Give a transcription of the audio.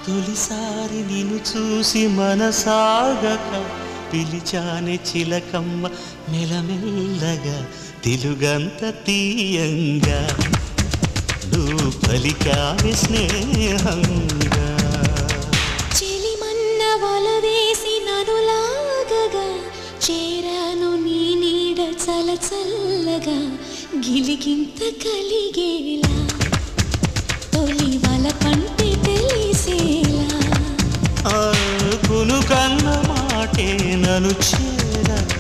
తొలిసారి నిన్ను చూసి మనసాగక పిలిచానే చిలకమ్మ మెలమెల్లగా తెలుగంత తీయంగా నువ్వు పలికావే స్నేహంగా చెలిమన్న వలవేసి నన్ను లాగగా చేరాను నీ నీడ చలచల్లగా గిలిగింత కలిగేలా తొలి వల పంటే తెలిసేలా కును కన్న మాటే నన్ను చేరక